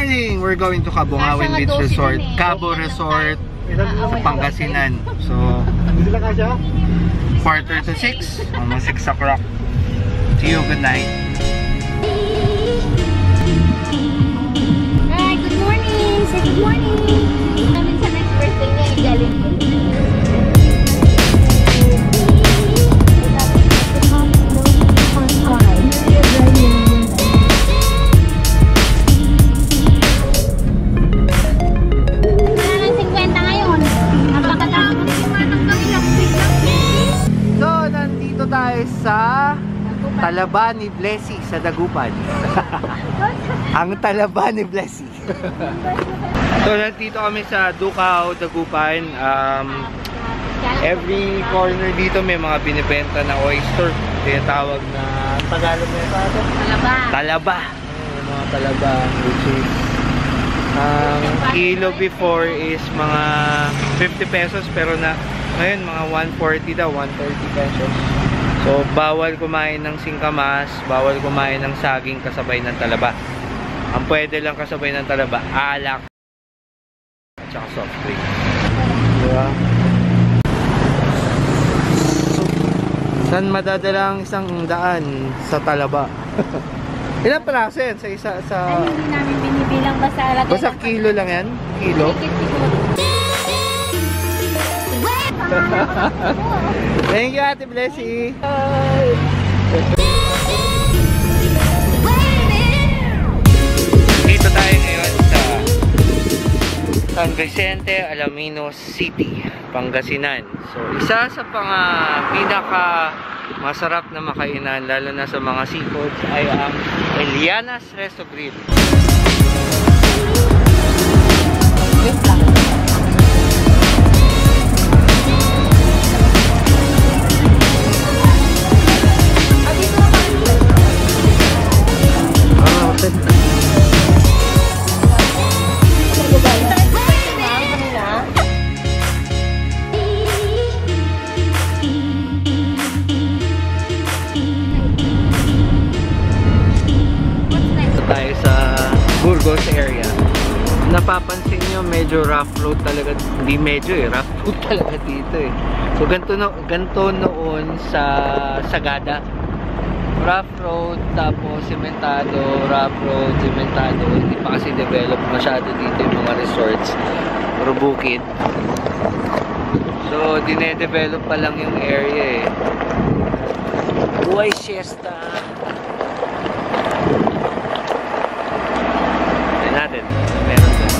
morning! We're going to Cabongawin Beach Resort. Cabo Resort, Pangasinan. So, 5:45, almost 6 o'clock. See you, good night. Hi, good morning! Say good morning! Namin sa next birthday niya, igaling ko. Sa Talaba ni Blessy sa Dagupan. Ang Talaba ni Blessy. So nandito kami sa Ducao, Dagupan. Every corner dito may mga binibenta na oyster. Tinatawag na Tagalog na ito. Talaba. Talaba. Mga talaba, which is kilo before is mga 50 pesos, pero na ngayon mga 140 daw, 130 pesos. So, bawal kumain ng singkamas, bawal kumain ng saging kasabay ng talaba. Ang pwede lang kasabay ng talaba, alak at saka soft drink. Diba? Saan madadala ang isang daan sa talaba? Ilang peraso yan sa isa? Sa... Ay, hindi namin binibilang, basta alagay. Basta kilo lang yan? Kilo? Thank you, Ate Blessy. Dito tayo ngayon sa San Vicente, Alaminos City, Pangasinan. So, isa sa pinaka masarap na makainan, lalo na sa mga seafoods, ay ang Eliana's Resto Grill. Tayo sa Burgos area. Napapansin nyo, medyo rough road talaga. Hindi medyo rough road talaga dito eh. So ganito noon sa Sagada. Rough road, tapos sementado, rough road, sementado. Hindi pa kasi develop masyado dito yung mga resorts. Puro bukid. So dine-develop pa lang yung area eh. Buhay siesta. Natin. Meron doon.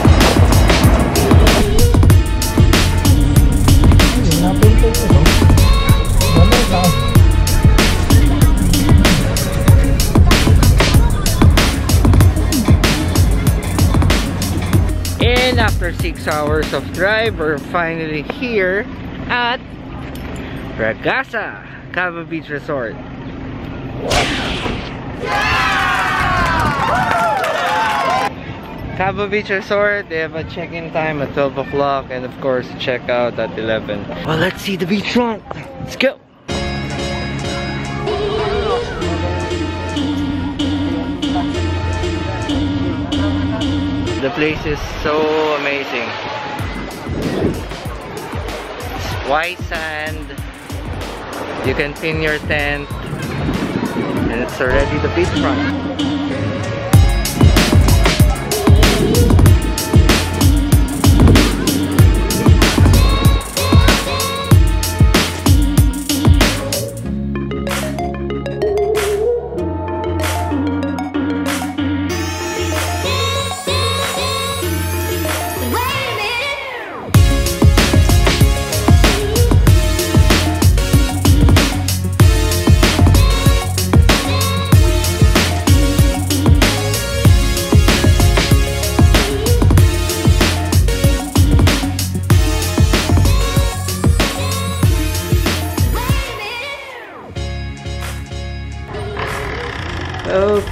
And after 6 hours of drive, we're finally here at Ragasa Cabo Beach Resort. Cabo Beach Resort, they have a check-in time at 12 o'clock and of course check out at 11. Well, let's see the beachfront. Let's go! The place is so amazing. It's white sand. You can pin your tent and it's already the beachfront.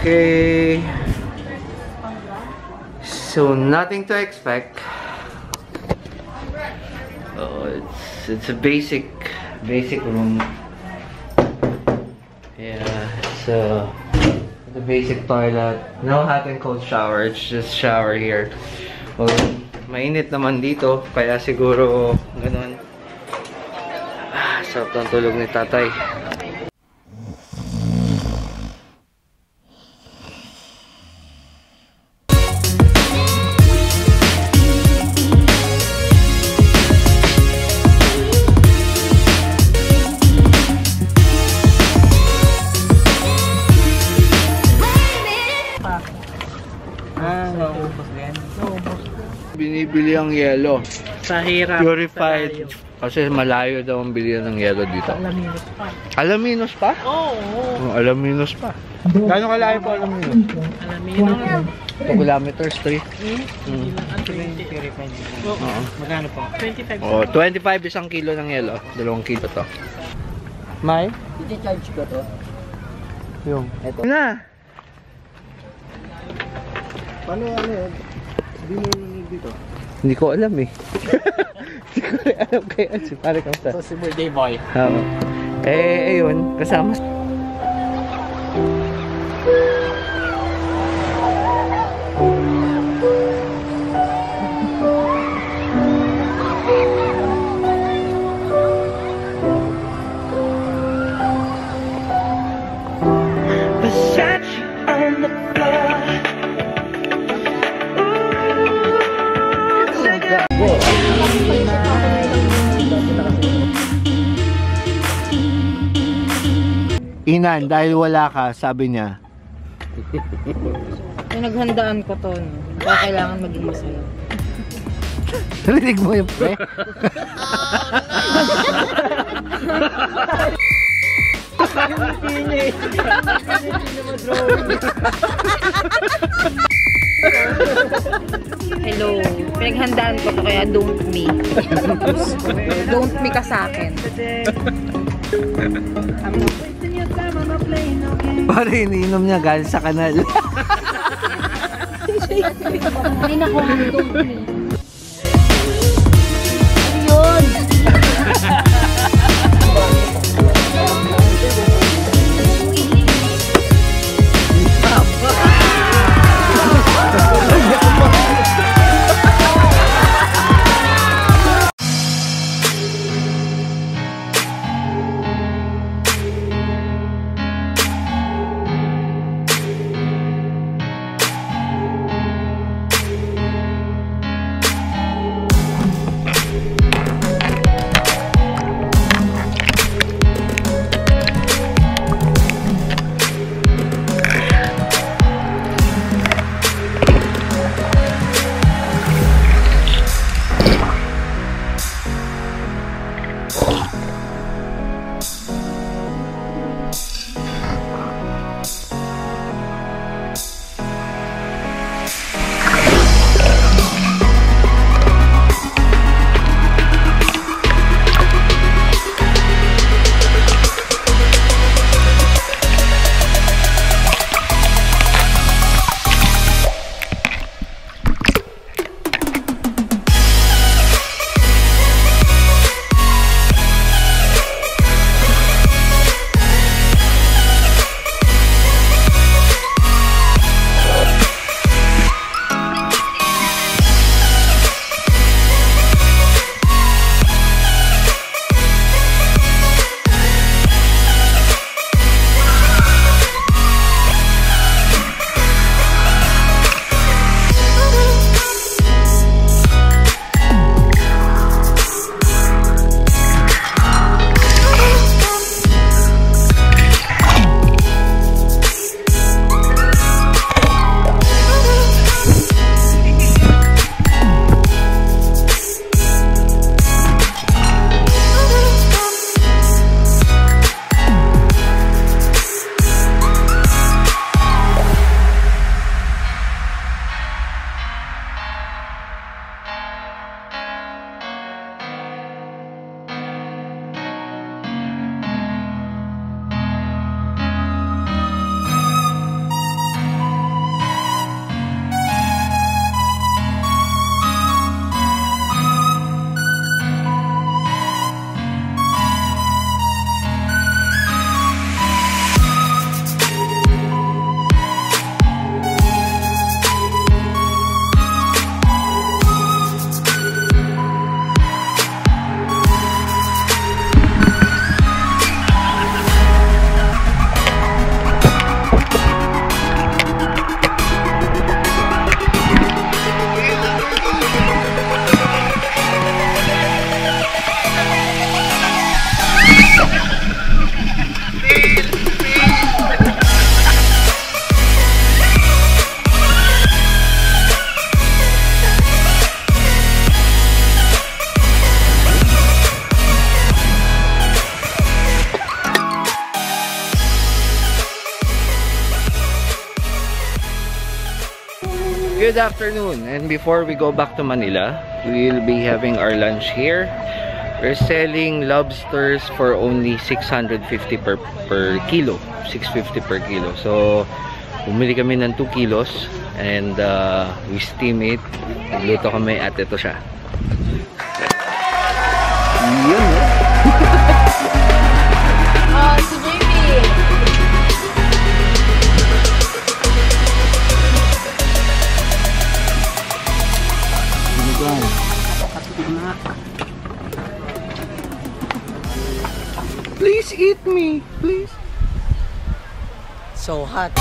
Okay, so nothing to expect. Oh, it's a basic room. Yeah, so The basic toilet. No hot and cold shower. It's just shower here. Well, mainit naman dito. Kaya siguro ganun. Sarap ng tulog ni tatay. Binibili ang yelo. Sa hirap. Purified. Kasi malayo daw ang bilihan ng yelo dito. Alaminos pa. Alaminos pa? Oo. Oh, Alaminos pa. Gano'ng kalayo po Alaminos? Alaminos. 2 kilometers, 3. Oo. Magkano po? 25. Oh, 25 isang kilo ng yelo. 2 kilo to. May? I-charge ko to. Yung. Ito. Na! Paano yun? Hindi mo nanonood dito? Hindi ko alam eh. Hindi ko rin alam kaya si pare kamusta. So si birthday boy. Ayun, kasama. Inan, dahil wala ka, sabi niya. Pinaghandaan ko to, no? Kaya kailangan maging masaya. Narinig mo yung pre? Hello. Pinaghandaan ko to, kaya don't me. Don't me ka sa akin. Pare, iniinom niya galing sa kanal. Ay nako, don't me. Ano yun? Good afternoon, and before we go back to Manila, we'll be having our lunch here. We're selling lobsters for only 650 per kilo. 650 per kilo. So, bumili kami ng 2 kilos and we steam it. Nagluto kami at ito siya. Yun, Oh, si Jamie! Please eat me, please. So hot.